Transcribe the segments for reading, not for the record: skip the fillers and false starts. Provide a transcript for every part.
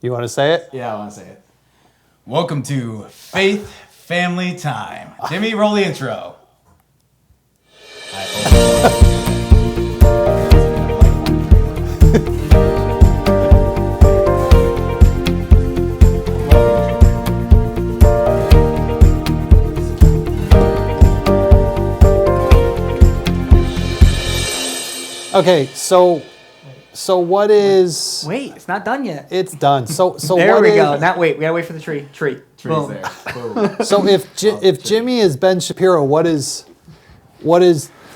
You want to say it? Yeah, I want to say it. Welcome to Faith Family Time. Jimmy, roll the intro. Okay, so what is? Wait, it's not done yet. It's done. So There what we is- go. Not wait. We gotta wait for the tree. Tree's Boom. there. Boom. So if Jimmy is Ben Shapiro, what is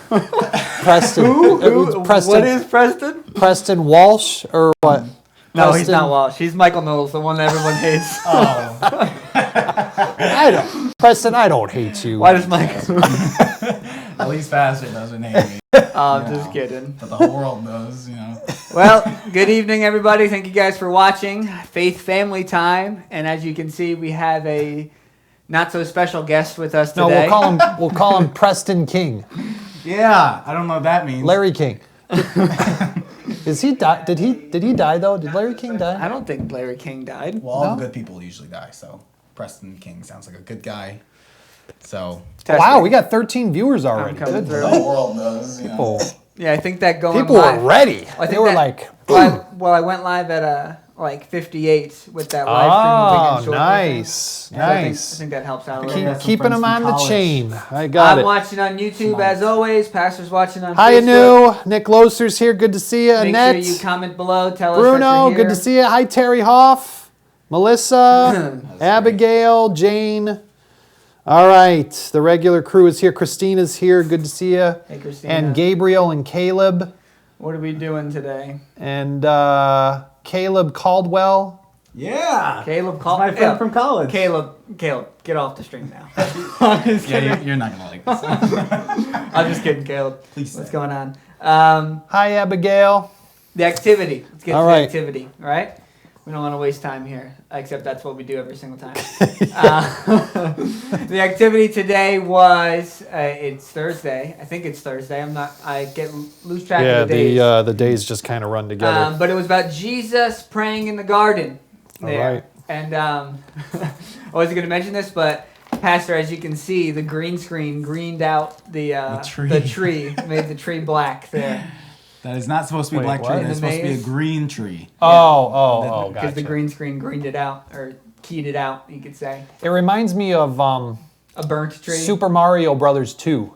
Preston? Preston. What is Preston? Preston Walsh or what? No, he's Preston- not Walsh. He's Michael Knowles, the one that everyone hates. Preston, I don't hate you. Why does Michael? At least Pastor doesn't hate me. I'm just kidding. But the whole world knows, Well, good evening, everybody. Thank you guys for watching Faith Family Time. And as you can see, we have a not so special guest with us No, today. we'll call him Preston King. Yeah, I don't know what that means. Larry King. Is he die? Did he die though? Did Larry King die? I don't think Larry King died. Well, all No? the good people usually die, so Preston King sounds like a good guy. So Wow, we got 13 viewers already. coming Good through. the whole world knows, People, Yeah, I think that going people live. were ready. I think They were that- like, Well, I went live at like 58 with that live stream. oh, shortly. nice, So I nice. think that helps out a little Keep- bit. some Keeping friends them from on the college. chain. I got I'm it. watching on YouTube as always. Pastor's watching on Hi, Facebook. Anu. Nick Loser's here. Good to see you. Make Annette. sure you comment below. Tell us that Bruno, you're good to here. see you. Hi, Terry Hoff. Melissa. Abigail. Jane. All right. The regular crew is here. Christina's here. Good to see you. Hey, Christina. And Gabriel and Caleb. What are we doing today? And Caleb Caldwell. yeah. Caleb, call My friend from college. Caleb, get off the stream now. Yeah, you're not gonna like this. I'm just kidding, Caleb. Please What's stay. going on? Hi, Abigail. The activity. Let's get All to right. the activity. All right. We don't want to waste time here, except that's what we do every single time. The activity today was it's Thursday. I think it's Thursday. I get lose track Yeah, of the days. the days just kind of run together. But it was about Jesus praying in the garden. All There. right. And I wasn't going to mention this, but Pastor, as you can see, the green screen greened out the tree, made the tree black there. That is not supposed to be a Wait, black what? tree. In That's the supposed to be a maze? green tree. Oh, Because gotcha. the green screen greened it out, or keyed it out, you could say. It reminds me of A burnt tree. Super Mario Brothers 2.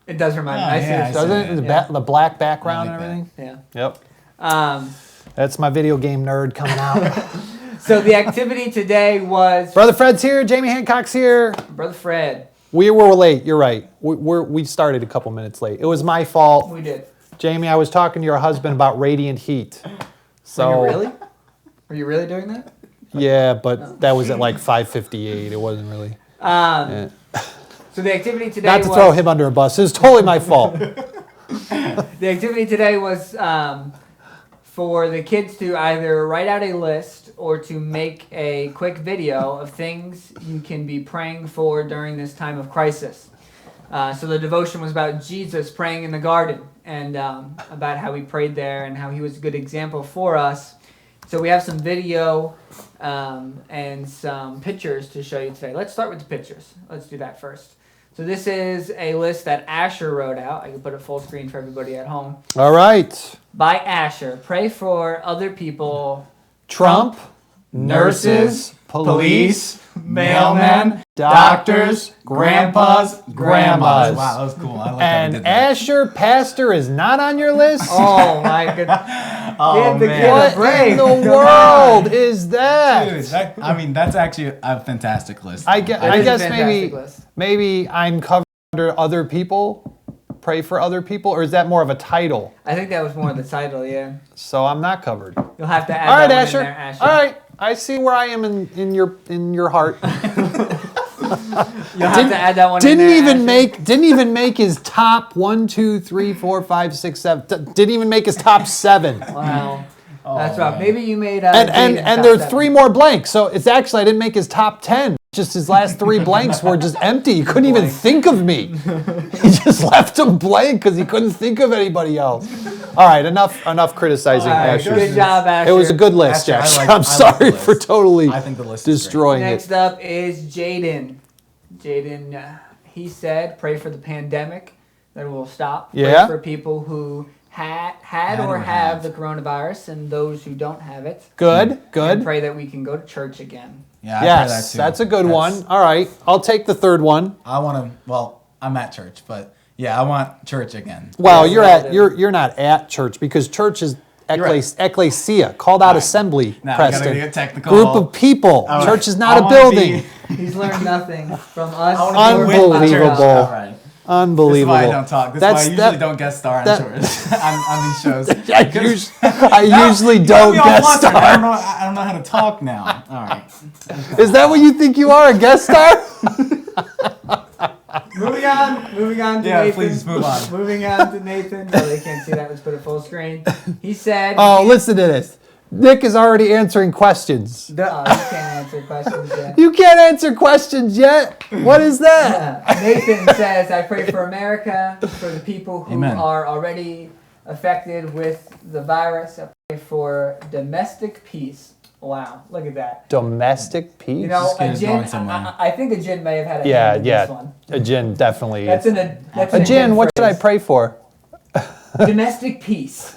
It does remind me. Oh, I see yeah, this. I see Doesn't it? Yeah. The black background I like and everything? Yeah. Yep. That's my video game nerd coming out. So the activity today was Brother Fred's here. Jamie Hancock's here. Brother Fred. We were late. You're right. We started a couple minutes late. It was my fault. We did. Jamie, I was talking to your husband about radiant heat. So Were you really? Were you really doing that? Yeah, but that was at like 5:58. It wasn't really. So the activity today Not to was throw him under a bus. It was totally my fault. the activity today was for the kids to either write out a list or to make a quick video of things you can be praying for during this time of crisis. So the devotion was about Jesus praying in the garden and about how he prayed there and how he was a good example for us. So we have some video and some pictures to show you today. Let's start with the pictures. Let's do that first. So this is a list that Asher wrote out. I can put it full screen for everybody at home. All right. By Asher. Pray for other people. Trump, nurses, police, mailmen, doctors, grandpas, grandmas. Wow, that was cool. I like how we And did that. Asher Pastor is not on your list? Oh my goodness. Oh, Give the man. kid a What break. in the Come world on. is that? Dude, that's actually a fantastic list. I It guess is a fantastic list. maybe I'm covered under other people. Pray for other people, or is that more of a title? I think that was more of the title, yeah. So I'm not covered. You'll have to add All right, that one Asher. in there, Asher. All right, I see where I am in your heart. You'll have to add that one in Didn't there, even make his top 1, 2, 3, 4, 5, 6, 7. Didn't even make his top 7. Wow. That's Oh, rough. man. Maybe you made And Jaden's top there are 7. 3 more blanks. So it's actually I didn't make his top 10. Just his last 3 blanks were just empty. He couldn't even think of me. He just left them blank because he couldn't think of anybody else. All right, enough criticizing All right, Asher. good job, Asher. It was a good list, Asher, Asher. I I'm like sorry the for list. totally I think the list is destroying Next it. up is Jaden. Jaden, he said, pray for the pandemic that will stop. Yeah. Pray for people who had or have the coronavirus and those who don't have it. Good, And good. pray that we can go to church again. Yeah, I pray that Yes, too. that's a good one. All right, I'll take the third one. I want to. Well, I'm at church, but yeah, I want church again. Well, Yeah, you're not at church because church is You're right. ecclesia, called out assembly, Now we gotta Preston. get technical. Group of people. I- Church is I not a wanna building. He's learned nothing from us. I or want to be with the church. Unbelievable. All right. Unbelievable. This is why I don't talk. This is why I usually don't guest star on that- church on these shows. I usually don't guest star. I don't know how to talk now. All right. Is that what you think you are, a guest star? Moving on to Yeah, Nathan. please move on. Moving on to Nathan. No, they can't see that. Let's put it full screen. He said, Oh, listen to this. Nick is already answering questions. you can't answer questions yet. You can't answer questions yet. What is that? Nathan says, I pray for America, for the people who Amen. are already affected with the virus. I pray for domestic peace. Wow, look at that. Domestic peace? You know, kid a is Jin, going somewhere. I think a Jin may have had a Yeah, hand in this yeah. one. A gin definitely That's is. that's A Jin gin, what should I phrase. pray for? Domestic peace.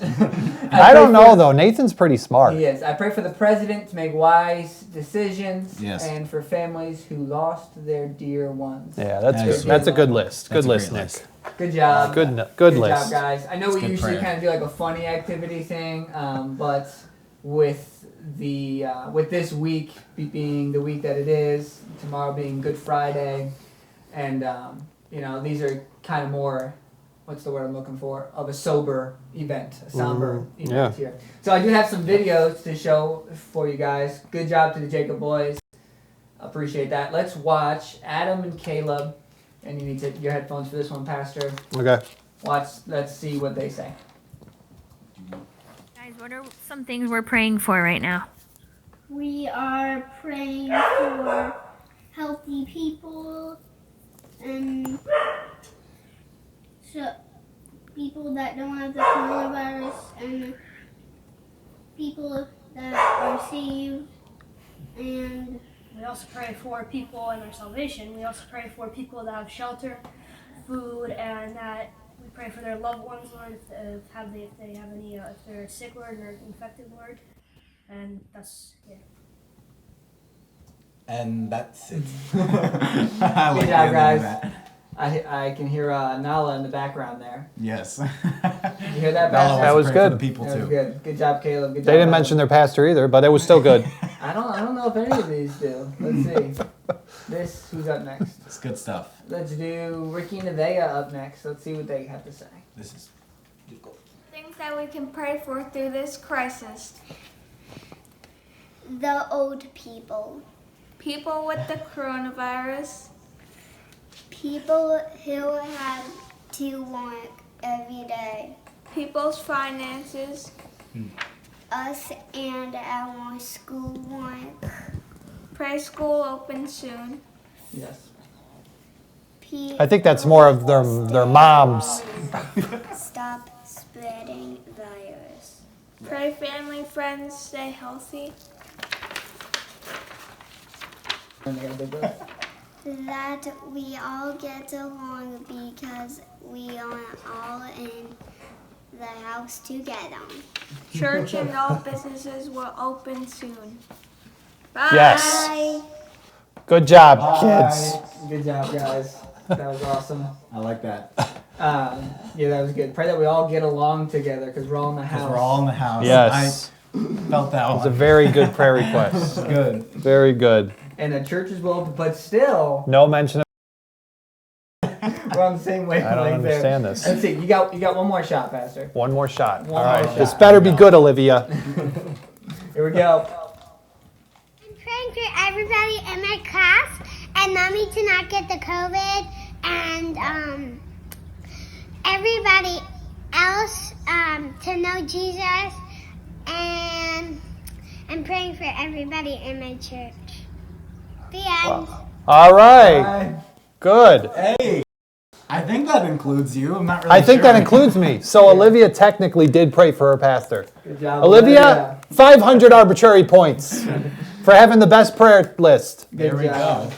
I don't know though. Nathan's pretty smart. He is. I pray for the president to make wise decisions Yes. and for families who lost their dear ones. Yeah, that's That good. is That's a good list. That's Good a list, great Nick. list. Good job. Good job, list. guys. I know we good usually prayer. kind of do like a funny activity thing, but with the with this week being the week that it is, tomorrow being Good Friday, and you know, these are kind of more, what's the word I'm looking for, of a sober event, a somber event here. So I do have some videos to show for you guys. Good job to the Jacob boys. Appreciate that. Let's watch Adam and Caleb, and you need to your headphones for this one, Pastor. Okay. Watch. Let's see what they say. Guys, what are some things we're praying for right now? We are praying for healthy people and so people that don't have the coronavirus and people that are saved, and we also pray for people in our salvation. We also pray for people that have shelter, food, and that we pray for their loved ones, Lord, if they have any, if they're sick, Lord, or infected, Lord. And that's it. And that's it. I Good like job, the ending of guys. that. I can hear Nala in the background there. Yes. You hear that, Bella Pastor? That was wants to pray for good. the people That was too. good. Good job, Caleb. Good job. They didn't Adam. mention their pastor either, but it was still good. I don't know if any of these do. Let's see. Who's up next? It's good stuff. Let's do Ricky Nevea up next. Let's see what they have to say. This is Things that we can pray for through this crisis. the old people, People with the coronavirus. people who have to work every day, People's finances. us and our schoolwork, Pray school opens soon. Yes. I think that's more of their moms. Stop spreading virus. Pray family, friends stay healthy. And they got a big list. That we all get along because we are all in the house together. Church and all businesses will open soon. Bye. Yes. Bye. Good job, kids. Good job, guys. That was awesome. I like that. Yeah, that was good. Pray that we all get along together because we're all in the Because house. we're all in the house. Yes. I felt that It's a one. very good prayer request. Good. Very good. And the churches will open, but still, No mention of. we're on the same wavelength I don't there. understand this. Let's see. You got one more shot, Pastor. One more shot. One All right. more This shot. better be good, Olivia. Here we go. I'm praying for everybody in my class and mommy to not get the COVID and everybody else to know Jesus, and I'm praying for everybody in my church. The end. All right. Good. Hey, I think that includes you. I'm not really I think sure. that includes me. So Olivia technically did pray for her pastor. Good job, Olivia, 500 arbitrary points for having the best prayer list. There we go.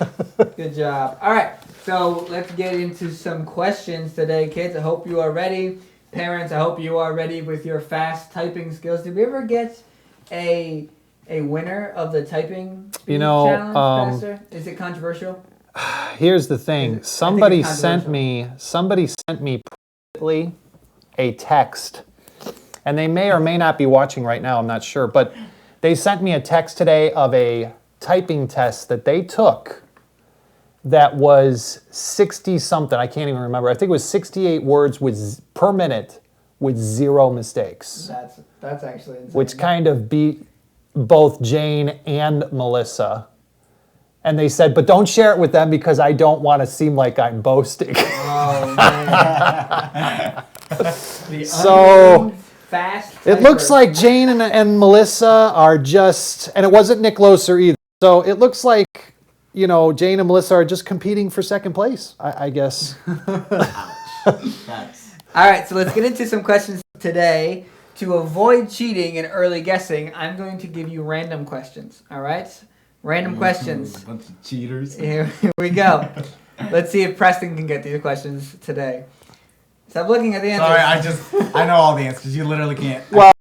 Good job. All right, so let's get into some questions today, kids. I hope you are ready. Parents, I hope you are ready with your fast typing skills. Did we ever get a winner of the typing You know, challenge, Pastor? Is it controversial? Here's the thing. Somebody sent me privately a text. And they may or may not be watching right now, I'm not sure, but they sent me a text today of a typing test that they took that was 60 something. I can't even remember. I think it was 68 words per minute with 0 mistakes, That's actually insane. which kind of beat both Jane and Melissa. And they said, but don't share it with them because I don't want to seem like I'm boasting. Oh, man. The So, unnamed fast it looks typer. like Jane and Melissa are just, and it wasn't Nick Loser either. So it looks like, you know, Jane and Melissa are just competing for second place, I guess. That's All right, so let's get into some questions today. To avoid cheating and early guessing, I'm going to give you random questions. All right? Random questions. bunch of cheaters. Here we go. Let's see if Preston can get these questions today. Stop looking at the answers. Sorry, I know all the answers. You literally can't. Well,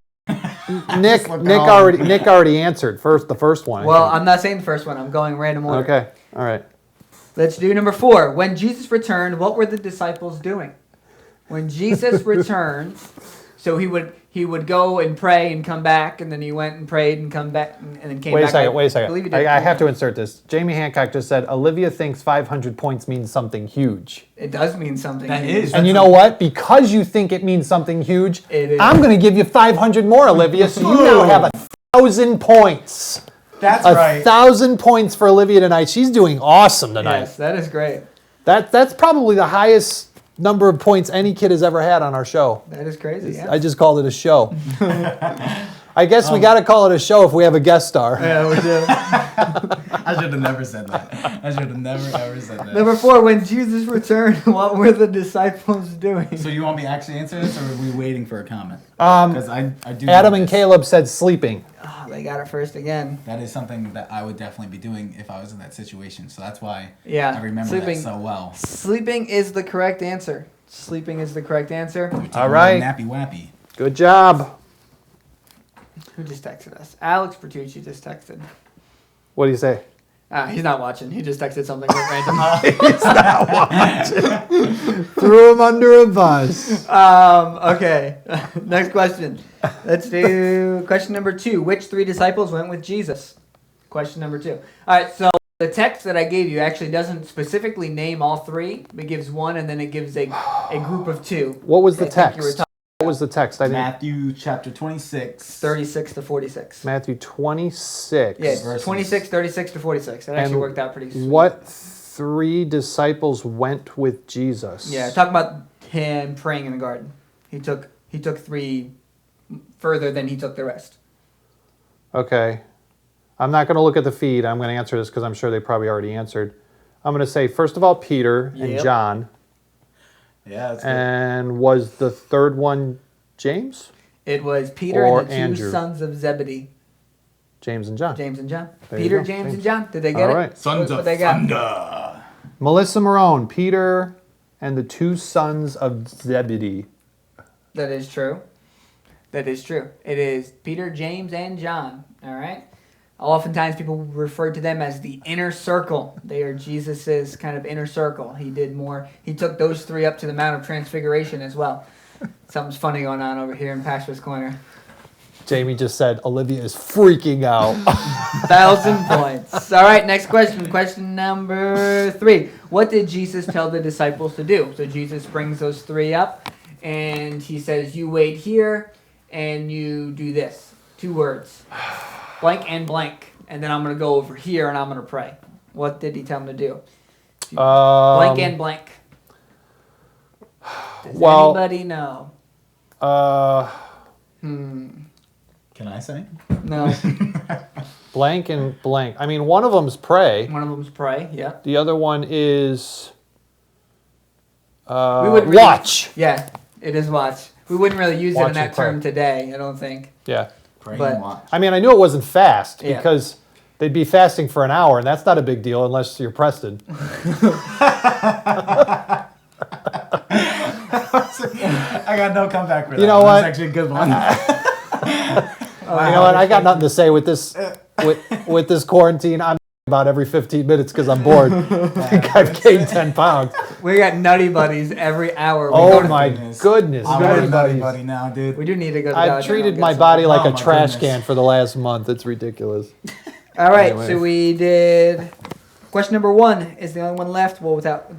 Nick Nick already answered the first one. I Well, think. I'm not saying the first one. I'm going random order. Okay, all right. Let's do number 4. When Jesus returned, what were the disciples doing? When Jesus returned, so he would go and pray and come back, and then he went and prayed and come back and then came Wait back. a second, I believe he wait a second. did. I have to insert this. Jamie Hancock just said, Olivia thinks 500 points means something huge. It does mean something. That huge. is. And you know what? Because you think it means something huge, It is. I'm going to give you 500 more, Olivia, so you now have 1,000 points. That's A right. 1,000 points for Olivia tonight. She's doing awesome tonight. Yes, that is great. That's probably the highest number of points any kid has ever had on our show. That is crazy. Yeah. I just called it a show. I guess we got to call it a show if we have a guest star. Yeah, we do. I should have never said that. I should have never ever said that. Number 4, when Jesus returned, what were the disciples doing? So you want me to actually answer this, or are we waiting for a comment? Because I do. Adam know and this. Caleb said sleeping. Oh, they got it first again. That is something that I would definitely be doing if I was in that situation. So that's why Yeah, I remember sleeping. that so well. Sleeping is the correct answer. Sleeping is the correct answer. All right. Nappy wappy. Good job. Who just texted us? Alex Bertucci just texted. What do you say? He's not watching. He just texted something random. Threw him under a bus. Okay. Next question. Let's do question number 2. Which 3 disciples went with Jesus? Question number 2. All right, so the text that I gave you actually doesn't specifically name all 3. It gives one, and then it gives a group of 2. What was the I think you were text? talking What was the text? I didn't. Matthew chapter 26. 36 to 46. Matthew 26. Yeah, it's Verses. 26, 36 to 46. That actually And worked out pretty sweet. What 3 disciples went with Jesus? Yeah, talk about him praying in the garden. He took 3 further than he took the rest. Okay. I'm not going to look at the feed. I'm going to answer this because I'm sure they probably already answered. I'm going to say, first of all, Peter and Yep. John. Yeah, that's good. And was the third one James? It was Peter Or and the 2 Andrew. sons of Zebedee, James and John. James and John. There you Peter, go, James, James. and John. Did they get All it? right. Sons What of they got? Thunder. Melissa Marone, Peter and the 2 sons of Zebedee. That is true. That is true. It is Peter, James, and John. All right. Oftentimes people refer to them as the inner circle. They are Jesus's kind of inner circle. He did more. He took those 3 up to the Mount of Transfiguration as well. Something's funny going on over here in Pastor's Corner. Jamie just said Olivia is freaking out. 1,000 points. All right, next question. Question number 3. What did Jesus tell the disciples to do? So Jesus brings those 3 up, and he says, you wait here, and you do this. 2 words. Blank and blank. And then I'm going to go over here, and I'm going to pray. What did he tell them to do? Blank and blank. Does anybody know? Can I say? No. Blank and blank. I mean, one of them's pray. One of them's pray. Yeah. The other one is We wouldn't really- watch. Yeah, it is watch. We wouldn't really use it Watch in that and pray. term today, I don't think. Yeah. Pray But- and watch. I mean, I knew it wasn't fast Yeah. because they'd be fasting for an hour, and that's not a big deal unless you're Preston. I got no comeback for that. You know what? That's actually a good one. You know what? I got nothing to say with this with this quarantine. I'm about every 15 minutes because I'm bored. I think I've gained 10 pounds. We got Nutty Buddies every hour. We Oh go to- my goodness. I'm Nutty a nutty Buddies. buddy now, dude. We do need to go to I've Dollar General treated and my get body some. like Oh a my trash goodness. can for the last month. It's ridiculous. All right, Anyway. so we did question number 1 is the only one left. Well, without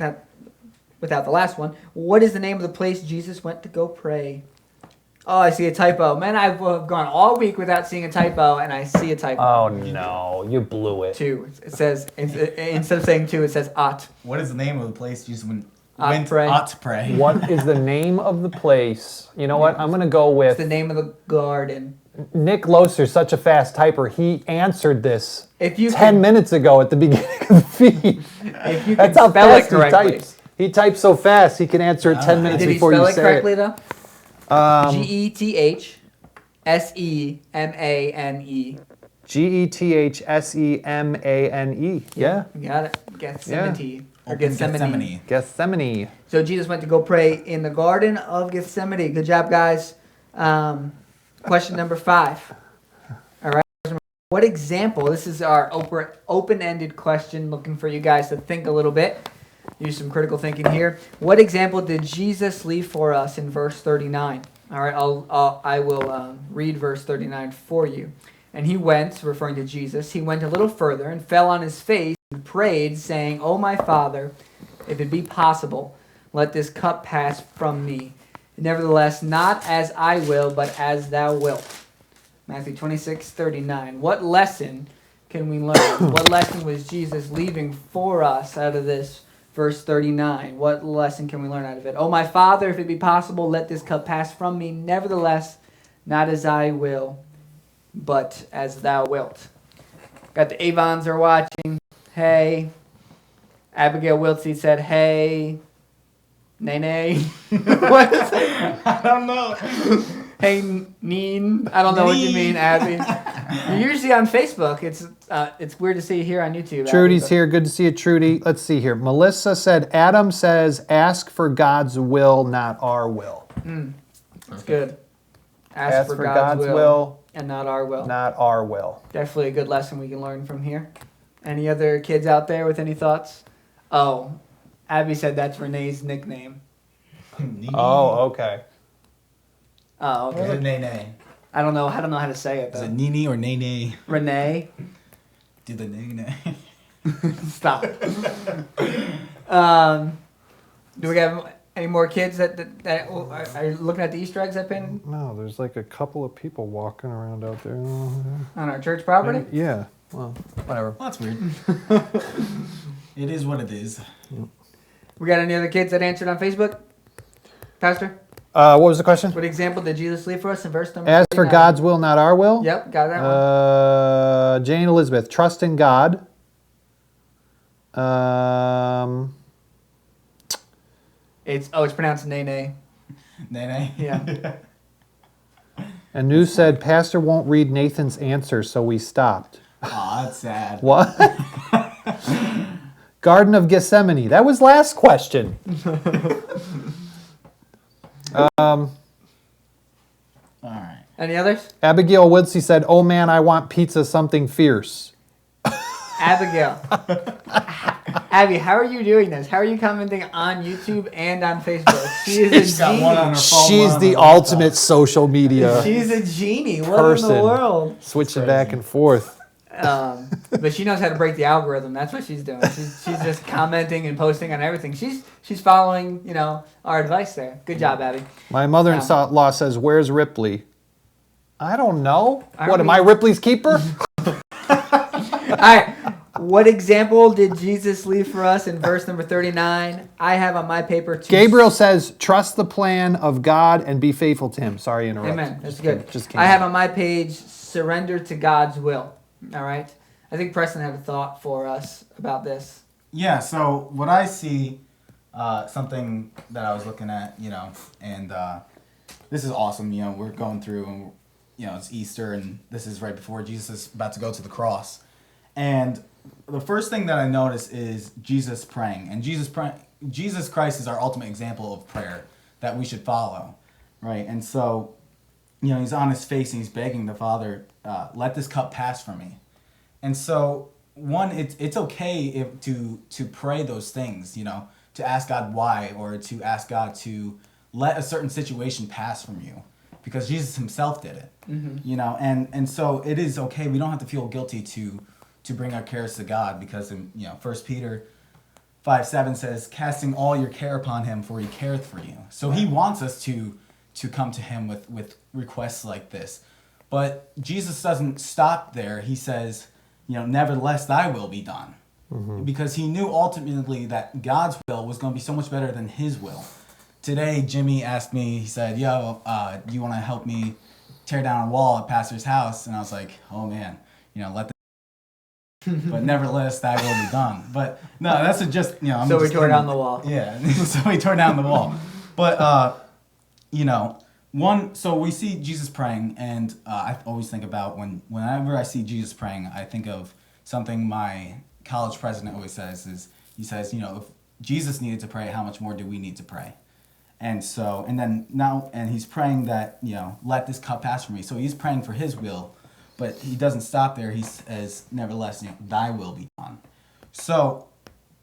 the last one. What is the name of the place Jesus went to go pray? Oh, I see a typo. Man, I've gone all week without seeing a typo, and I see a typo. Oh no, you blew it. 2. It says instead of saying 2, it says ot. What is the name of the place you just went pray. ought to pray? What is the name of the place? You know what? I'm going to go It's with the name of the garden. Nick Loser's such a fast typer. He answered this If you 10 can, minutes ago at the beginning of the feed. if you can That's how spell it fast he correctly. types. He types so fast he can answer it 10 minutes Did he before spell you it say correctly it. though? GETHSEMANE. Gethsemane. Yeah. You got it. Gethsemane. Or Open Gethsemane. Gethsemane. So Jesus went to go pray in the Garden of Gethsemane. Good job, guys. Question number 5. All right. What example? This is our open-ended question, looking for you guys to think a little bit. Use some critical thinking here. What example did Jesus leave for us in verse 39? All right. I will read verse 39 for you. And he went, referring to Jesus, he went a little further and fell on his face and prayed, saying, "O my Father, if it be possible, let this cup pass from me. Nevertheless, not as I will, but as thou wilt." Matthew 26:39. What lesson can we learn? What lesson was Jesus leaving for us out of this verse 39? What lesson can we learn out of it? "O my Father, if it be possible, let this cup pass from me. Nevertheless, not as I will, but as thou wilt." Got the Avons are watching. Hey. Abigail Wiltsey said, hey. Nay. What is it? I don't know. Hey, Neen. I don't know what you mean, Abby. You're usually on Facebook. It's weird to see you here on YouTube. Trudy's Abby, here. Good to see you, Trudy. Let's see here. Melissa said, Adam says, ask for God's will, not our will. That's good. Ask for God's will, and not our will. not our will. Definitely a good lesson we can learn from here. Any other kids out there with any thoughts? Oh, Abby said that's Renee's nickname. Oh, okay. Oh, Is it okay. nay-nay? I don't know how to say it Is it though. Nini or nay-nay? Renee, Do the nay-nay. stop. Do we have any more kids that are looking at the Easter eggs I pinned No, there's like a couple of people walking around out there. on our church property? Yeah. Well, whatever. Well, that's weird. It is what it is. We got any other kids that answered on Facebook? Pastor, What was the question? what example did Jesus leave for us in verse number As for 39? God's will, not our will. Yep, got that one. Jane Elizabeth, trust in God. It's pronounced Nene. Nay-nay? Yeah. And New said, Pastor won't read Nathan's answer, so we stopped. Aw, that's sad. What? Garden of Gethsemane. That was last question. All right. Any others? Abigail Woodsey said, oh man, I want pizza something fierce. Abigail. Abby, how are you doing this? How are you commenting on YouTube and on Facebook? She is She's a got one on genie. her phone. She's one on the her ultimate social media She's a genie. What in person. the world? Switching back and forth. But she knows how to break the algorithm. That's what she's doing. She's just commenting and posting on everything. She's following, our advice there. Good job, Abby. My mother-in-law says, where's Ripley? I don't know. Aren't What, am we- I Ripley's keeper? All right. What example did Jesus leave for us in verse number 39? I have on my paper Gabriel says, trust the plan of God and be faithful to him. Sorry to interrupt. Amen. That's Just good. kidding. Just kidding. I have on my page, surrender to God's will. All right. I think Preston had a thought for us about this. Yeah, so what I see, something that I was looking at, and this is awesome. We're going through, and it's Easter, and this is right before Jesus is about to go to the cross. And the first thing that I notice is Jesus praying, and Jesus Christ is our ultimate example of prayer that we should follow, right? And so, he's on his face and he's begging the Father, let this cup pass from me. And so, one, it's okay to pray those things, to ask God why, or to ask God to let a certain situation pass from you, because Jesus himself did it, and so it is okay. We don't have to feel guilty to bring our cares to God, because in 1 Peter 5:7 says, casting all your care upon him, for he careth for you. So he wants us to come to him with requests like this. But Jesus doesn't stop there. He says, nevertheless, thy will be done. Because he knew ultimately that God's will was going to be so much better than his will. Today, Jimmy asked me, he said, do you want to help me tear down a wall at Pastor's house? And I was like, oh man, let but nevertheless, thy will be done. But no, that's just, I'm So just we tore down the wall. Yeah, so we tore down the wall. But, so we see Jesus praying, and I always think about whenever I see Jesus praying, I think of something my college president always says he says, if Jesus needed to pray, how much more do we need to pray? And so, and he's praying that, let this cup pass from me. So he's praying for his will, but he doesn't stop there. He says, nevertheless, thy will be done. So,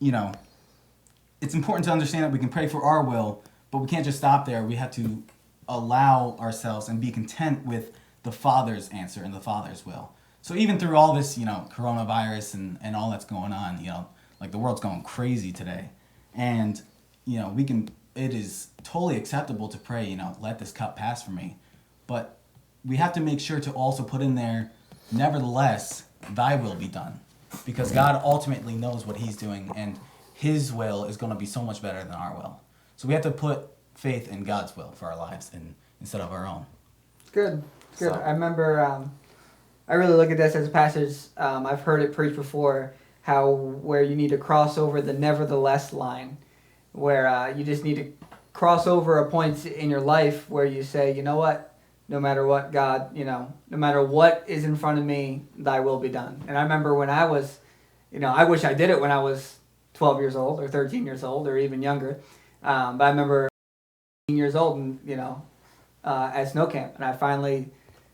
it's important to understand that we can pray for our will, but we can't just stop there. We have to allow ourselves and be content with the Father's answer and the Father's will. So even through all this, coronavirus and all that's going on, like the world's going crazy today. And, it is totally acceptable to pray, let this cup pass from me. But we have to make sure to also put in there, nevertheless, thy will be done. Because God ultimately knows what he's doing, and his will is going to be so much better than our will. So we have to put faith in God's will for our lives instead of our own. Good. So. I remember, I really look at this as a passage, I've heard it preached before, where you need to cross over the nevertheless line, where you just need to cross over a point in your life where you say, you know what, no matter what, God, no matter what is in front of me, thy will be done. And I remember when I was, I wish I did it when I was 12 years old or 13 years old or even younger. But I remember 18 years old and, at snow camp. And I finally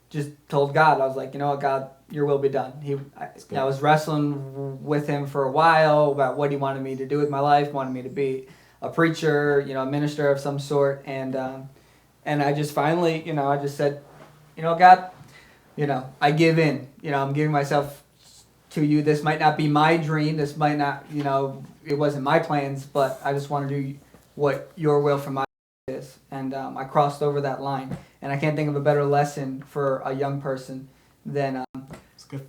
just told God, I was like, God, your will be done. I was wrestling with him for a while about what he wanted me to do with my life, wanted me to be a preacher, a minister of some sort. And I just finally, I just said, God, I give in. I'm giving myself to you. This might not be my dream. This might not, it wasn't my plans, but I just want to do what your will for my life is. And I crossed over that line. And I can't think of a better lesson for a young person than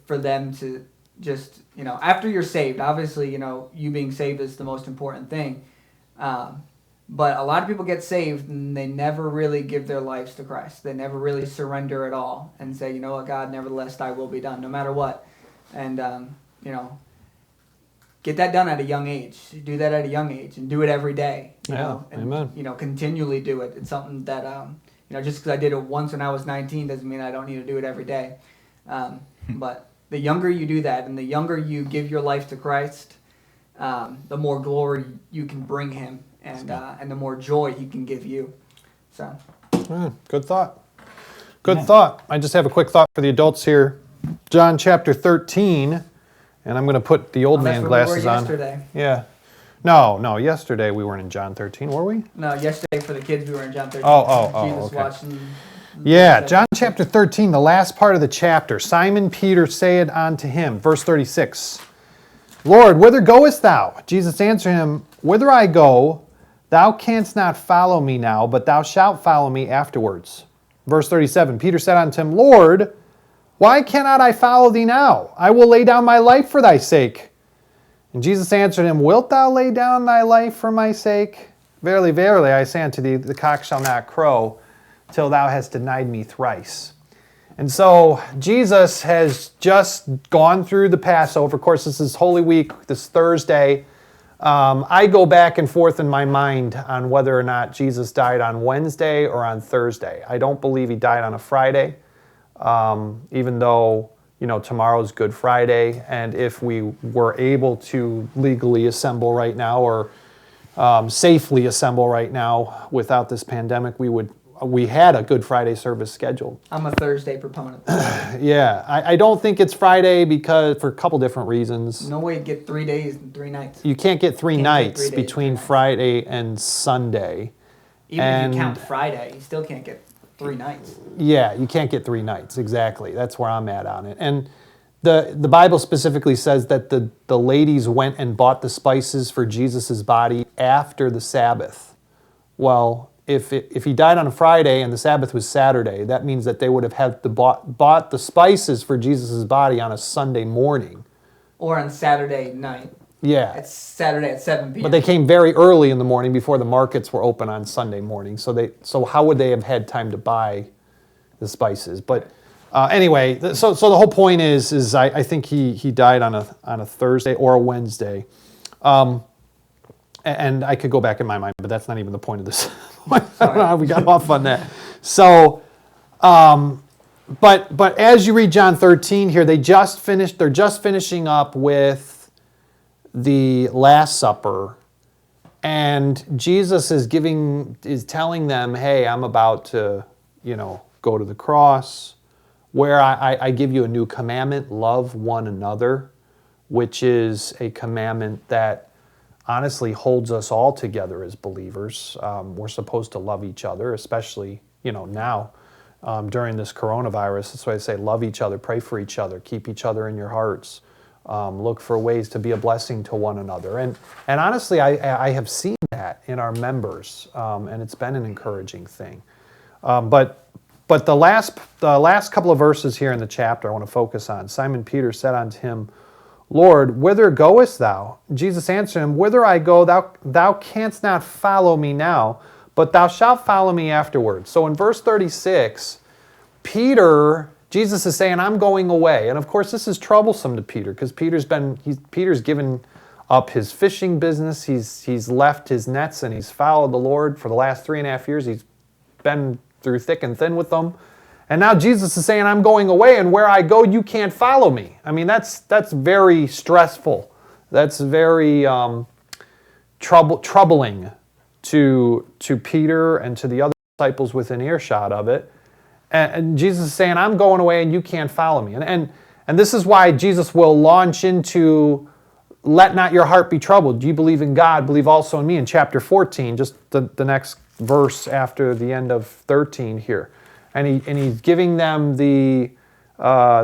for them to just, after you're saved, obviously, you being saved is the most important thing. But a lot of people get saved and they never really give their lives to Christ. They never really surrender at all and say, you know what, God, nevertheless, thy will be done, no matter what. And, get that done at a young age. Do that at a young age and do it every day. And, amen. Continually do it. It's something that, just because I did it once when I was 19 doesn't mean I don't need to do it every day. But the younger you do that and the younger you give your life to Christ, the more glory you can bring him. And the more joy he can give you. So, good thought. Good thought. I just have a quick thought for the adults here. John chapter 13, and I'm going to put the old man glasses on. Yesterday. Yeah. No. Yesterday we weren't in John 13, were we? No, yesterday for the kids we were in John 13. Oh, Jesus watching. Yeah, John chapter 13, the last part of the chapter. Simon Peter said unto him, verse 36, Lord, whither goest thou? Jesus answered him, Whither I go, thou canst not follow me now, but thou shalt follow me afterwards. Verse 37, Peter said unto him, Lord, why cannot I follow thee now? I will lay down my life for thy sake. And Jesus answered him, Wilt thou lay down thy life for my sake? Verily, verily, I say unto thee, the cock shall not crow till thou hast denied me thrice. And so Jesus has just gone through the Passover. Of course, this is Holy Week, this Thursday. I go back and forth in my mind on whether or not Jesus died on Wednesday or on Thursday. I don't believe he died on a Friday, even though, tomorrow's Good Friday. And if we were able to legally assemble right now or safely assemble right now without this pandemic, we had a Good Friday service scheduled. I'm a Thursday proponent. Yeah, I don't think it's Friday for a couple different reasons. No way to get 3 days and 3 nights. You can't get three Can't get nights 3 days, between 3 nights. Friday and Sunday. Even And- if you count Friday, you still can't get 3 nights. Yeah, you can't get 3 nights, exactly. That's where I'm at on it. And the Bible specifically says that the ladies went and bought the spices for Jesus' body after the Sabbath. Well, if he died on a Friday and the Sabbath was Saturday, that means that they would have had to bought the spices for Jesus' body on a Sunday morning. Or on Saturday night. Yeah. It's Saturday at 7 p.m. But they came very early in the morning before the markets were open on Sunday morning. So how would they have had time to buy the spices? But anyway, so the whole point is I think he died on a Thursday or a Wednesday. And I could go back in my mind, but that's not even the point of this. I don't know how we got off on that. So, but as you read John 13 here, they're just finishing up with the Last Supper, and Jesus is telling them, hey, I'm about to, go to the cross, where I give you a new commandment, love one another, which is a commandment that honestly holds us all together as believers. We're supposed to love each other, especially, now during this coronavirus. That's why I say love each other, pray for each other, keep each other in your hearts. Look for ways to be a blessing to one another. And honestly, I have seen that in our members, and it's been an encouraging thing. But the last couple of verses here in the chapter I want to focus on. Simon Peter said unto him, Lord, whither goest thou? Jesus answered him, Whither I go, thou canst not follow me now, but thou shalt follow me afterwards. So in verse 36, Jesus is saying, I'm going away. And of course, this is troublesome to Peter, because Peter's given up his fishing business. He's left his nets and he's followed the Lord for the last 3.5 years. He's been through thick and thin with them. And now Jesus is saying, I'm going away, and where I go, you can't follow me. I mean, that's very stressful. That's very troubling to Peter and to the other disciples within earshot of it. And Jesus is saying, I'm going away, and you can't follow me. And this is why Jesus will launch into, let not your heart be troubled. You believe in God, believe also in me, in chapter 14, just the next verse after the end of 13 here. And he's giving them the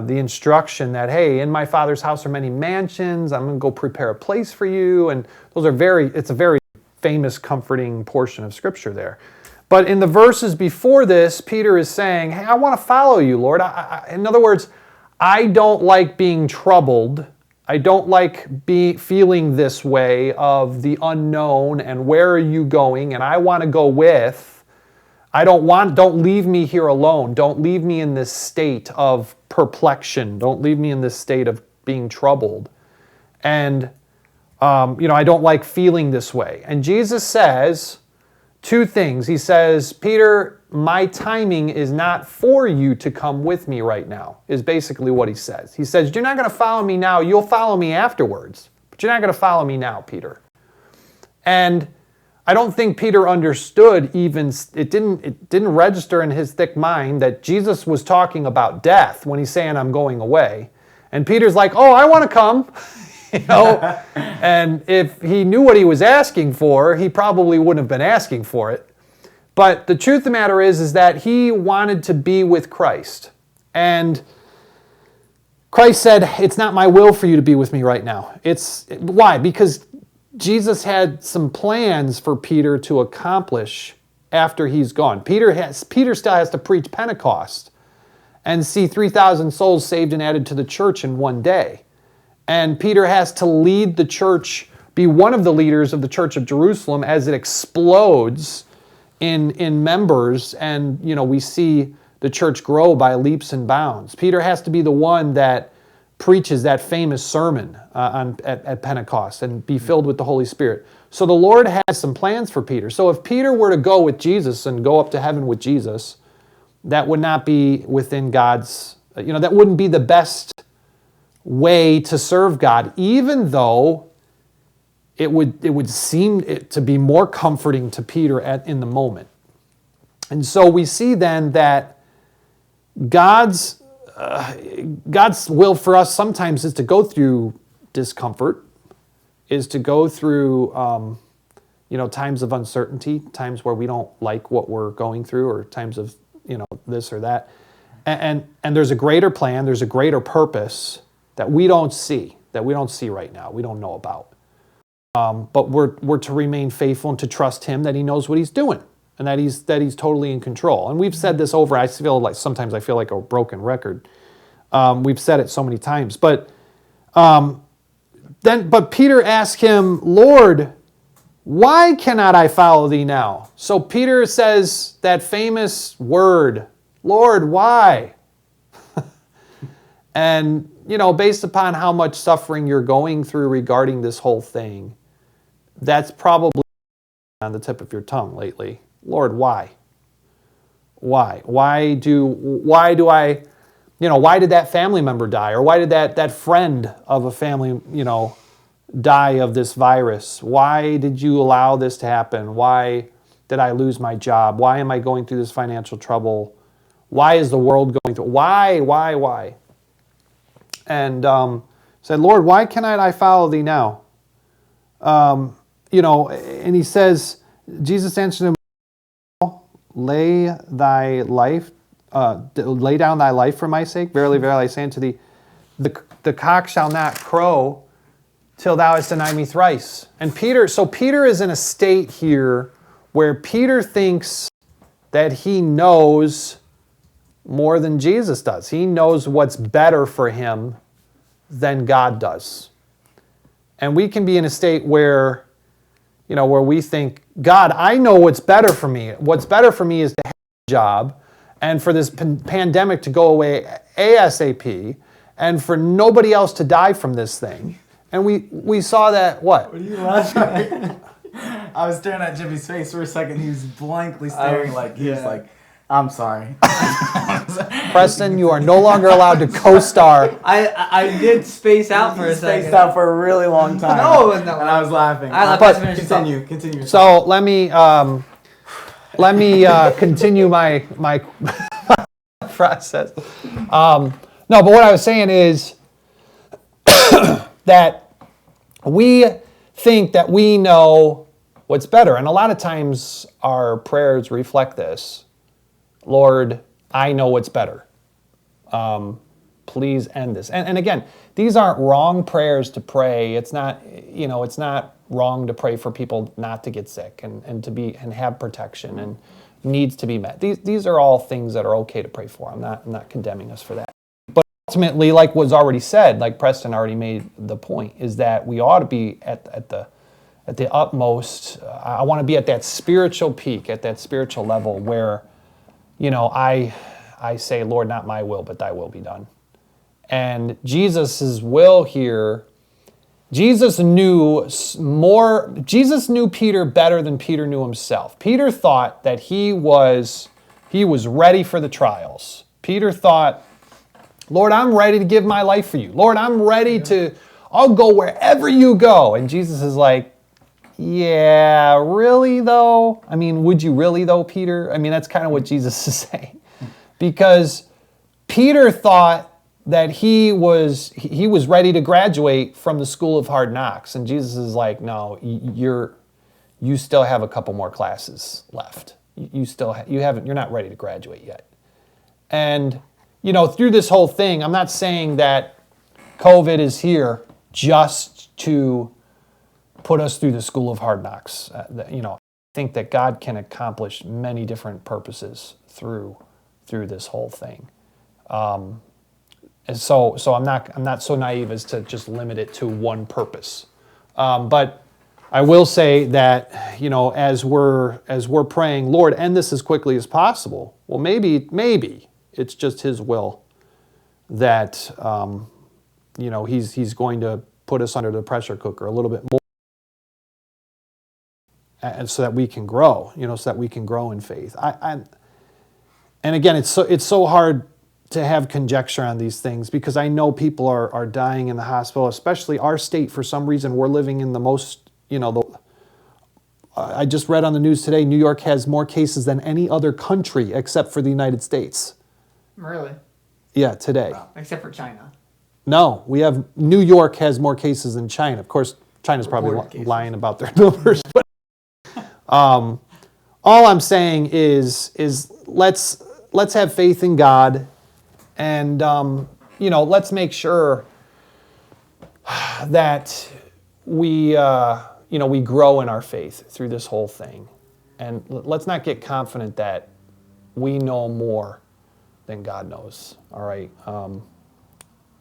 instruction that, hey, in my Father's house are many mansions. I'm going to go prepare a place for you. And it's a very famous, comforting portion of Scripture there. But in the verses before this, Peter is saying, hey, I want to follow you, Lord. In other words, I don't like being troubled. I don't like feeling this way of the unknown and where are you going, and I want to go with. Don't leave me here alone. Don't leave me in this state of perplexion. Don't leave me in this state of being troubled. And, I don't like feeling this way. And Jesus says 2 things. He says, Peter, my timing is not for you to come with me right now, is basically what he says. He says, you're not going to follow me now. You'll follow me afterwards. But you're not going to follow me now, Peter. And I don't think Peter understood it didn't register in his thick mind that Jesus was talking about death when he's saying, I'm going away. And Peter's like, oh, I want to come. And if he knew what he was asking for, he probably wouldn't have been asking for it. But the truth of the matter is that he wanted to be with Christ. And Christ said, it's not my will for you to be with me right now. Why? Because Jesus had some plans for Peter to accomplish after he's gone. Peter still has to preach Pentecost and see 3,000 souls saved and added to the church in one day. And Peter has to lead the church, be one of the leaders of the church of Jerusalem as it explodes in members. And, we see the church grow by leaps and bounds. Peter has to be the one that preaches that famous sermon at Pentecost and be filled with the Holy Spirit. So the Lord has some plans for Peter. So if Peter were to go with Jesus and go up to heaven with Jesus, that would not be within God's, that wouldn't be the best way to serve God, even though it would seem to be more comforting to Peter in the moment. And so we see then that God's will for us sometimes is to go through discomfort, is to go through times of uncertainty, times where we don't like what we're going through, or times of this or that. And there's a greater plan, there's a greater purpose that we don't see right now, we don't know about. But we're to remain faithful and to trust Him that He knows what He's doing and that He's totally in control. And we've said this over. Sometimes I feel like a broken record. We've said it so many times. But Peter asked Him, Lord, why cannot I follow Thee now? So Peter says that famous word, Lord, why? And based upon how much suffering you're going through regarding this whole thing, that's probably on the tip of your tongue lately. Lord, why? Why? Why did that family member die? Or why did that friend of a family, die of this virus? Why did you allow this to happen? Why did I lose my job? Why am I going through this financial trouble? Why is the world going through? Why? And said, Lord, why cannot I follow Thee now? And he says, Jesus answered him, lay down thy life for my sake. Verily, verily, I say unto thee, the cock shall not crow till thou hast denied me thrice. And Peter is in a state here where Peter thinks that he knows more than Jesus does. He knows what's better for him than God does. And we can be in a state where we think, God, I know what's better for me. What's better for me is to have a job and for this pandemic to go away ASAP and for nobody else to die from this thing. And we saw that, what? What are you laughing at? I was staring at Jimmy's face for a second. He was blankly staring he was like, I'm sorry. Preston, you are no longer allowed to co-star. I did space out for a second. Spaced out for a really long time. No, it wasn't that long. And I was laughing. Continue. So let me continue my process. No, but what I was saying is that we think that we know what's better, and a lot of times our prayers reflect this. Lord, I know what's better. Please end this. And again, these aren't wrong prayers to pray. It's not, it's not wrong to pray for people not to get sick and have protection and needs to be met. These are all things that are okay to pray for. I'm not condemning us for that. But ultimately, like was already said, like Preston already made the point, is that we ought to be at the utmost. I want to be at that spiritual peak, at that spiritual level where I say, Lord, not my will, but Thy will be done. And Jesus' will here, Jesus knew Peter better than Peter knew himself. Peter thought that he was ready for the trials. Peter thought, Lord, I'm ready to give my life for you. Lord, I'll go wherever you go. And Jesus is like, yeah, really though? I mean, would you really though, Peter? I mean, that's kind of what Jesus is saying. Because Peter thought that he was ready to graduate from the school of hard knocks. And Jesus is like, no, you still have a couple more classes left. You're not ready to graduate yet. And, through this whole thing, I'm not saying that COVID is here just to put us through the school of hard knocks. I think that God can accomplish many different purposes through this whole thing. And so I'm not so naive as to just limit it to one purpose. But I will say that as we're praying, Lord, end this as quickly as possible. Well, maybe it's just His will that He's going to put us under the pressure cooker a little bit more, and so that we can grow. So that we can grow in faith. And again, it's so hard to have conjecture on these things because I know people are dying in the hospital, especially our state. For some reason, we're living in the most, I just read on the news today, New York has more cases than any other country except for the United States. Really? Yeah, today. Except for China. No, New York has more cases than China. Of course, China's probably Reported cases. lying about their numbers. But all I'm saying is let's have faith in God. And, let's make sure that we grow in our faith through this whole thing. And let's not get confident that we know more than God knows, all right?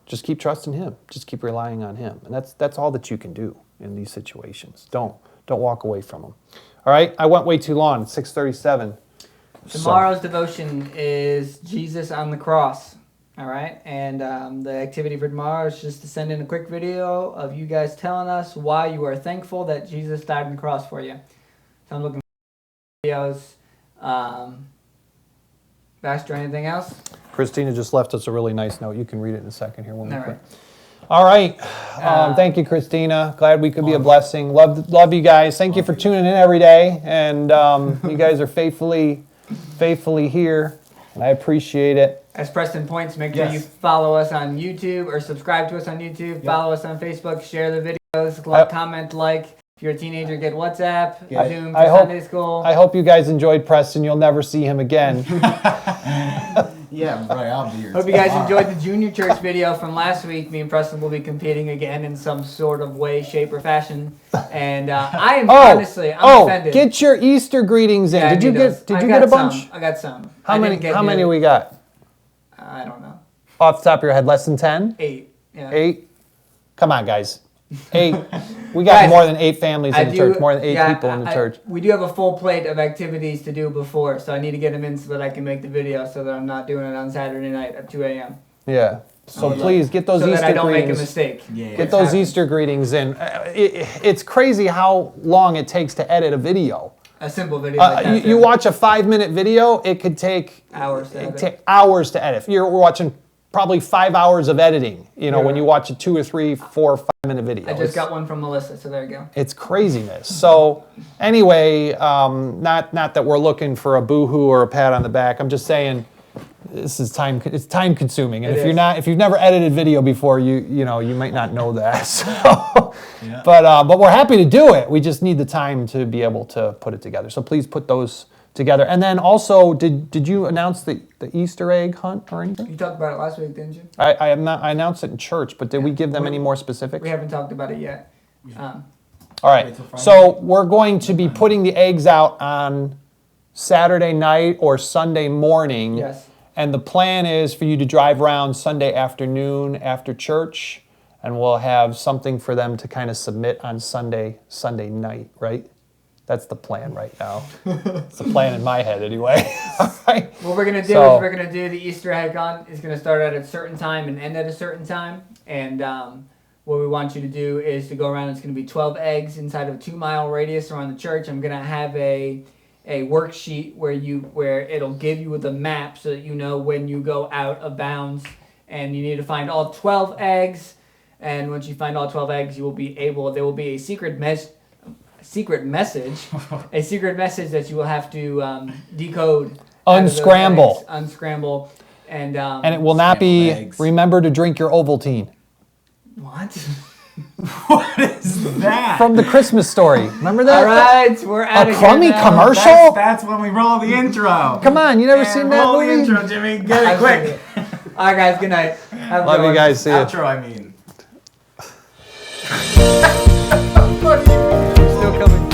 Just keep trusting Him. Just keep relying on Him. And that's all that you can do in these situations. Don't walk away from them. All right? I went way too long. It's 6:37. Tomorrow's devotion is Jesus on the cross. All right, and the activity for tomorrow is just to send in a quick video of you guys telling us why you are thankful that Jesus died on the cross for you. So I'm looking for videos. Pastor, anything else? Christina just left us a really nice note. You can read it in a second here when we All quit. right. All right. Thank you, Christina. Glad we could be a blessing. Love you guys. Thank you for tuning in every day. And you guys are faithfully here. And I appreciate it. As Preston points, make sure you follow us on YouTube or subscribe to us on YouTube. Follow us on Facebook. Share the videos. Comment, like. If you're a teenager, get WhatsApp, Zoom for Sunday school. I hope you guys enjoyed Preston. You'll never see him again. Yeah, right. I'll be here. Hope you guys enjoyed the junior church video from last week. Me and Preston will be competing again in some sort of way, shape, or fashion. And I am honestly, I'm offended. Get your Easter greetings in. Yeah, Did you get a bunch? I got some. How many we got? I don't know. Off the top of your head, less than 10? 8. Yeah. 8? Come on, guys. 8. We got Guys, more than 8 families in the church, more than 8 people in the church. We do have a full plate of activities to do before, so I need to get them in so that I can make the video so that I'm not doing it on Saturday night at 2 a.m. Yeah. So please get those so Easter that I don't greetings. make a mistake. Get those Easter greetings in. It's crazy how long it takes to edit a video. A simple video. Like that, you watch a 5-minute video, it could take hours to edit. Take hours to edit. We're watching probably 5 hours of editing, when you watch a 2 or 3, 4 or 5 minute video. I just got one from Melissa, so there you go. It's craziness. So anyway, not that we're looking for a boo-hoo or a pat on the back. I'm just saying this is it's time consuming. And if you've never edited video before, you might not know that. So, yeah. But we're happy to do it. We just need the time to be able to put it together. So please put those together. And then also, did you announce the Easter egg hunt or anything? You talked about it last week, didn't you? I announced it in church, but did we give them any more specifics? We haven't talked about it yet. All right. So we're going to be putting the eggs out on Saturday night or Sunday morning. Yes. And the plan is for you to drive around Sunday afternoon after church, and we'll have something for them to kind of submit on Sunday night, right? That's the plan right now. It's the plan in my head anyway. All right. What we're going to do is we're going to do the Easter egg hunt. It's going to start at a certain time and end at a certain time. And what we want you to do is to go around. It's going to be 12 eggs inside of a 2-mile radius around the church. I'm going to have a worksheet where it'll give you the map so that you know when you go out of bounds. And you need to find all 12 eggs. And once you find all 12 eggs, there will be a secret message that you will have to decode. Unscramble. Unscramble. And it will not be eggs. Remember to drink your Ovaltine. What? What is that? From the Christmas Story. Remember that? All right, we're out of here. A crummy commercial? That's when we roll the intro. Come on, you never seen that movie? Roll the intro, Jimmy. Get it quick. All right, guys. Good night. Love you guys. See you. Outro, I mean. Still coming.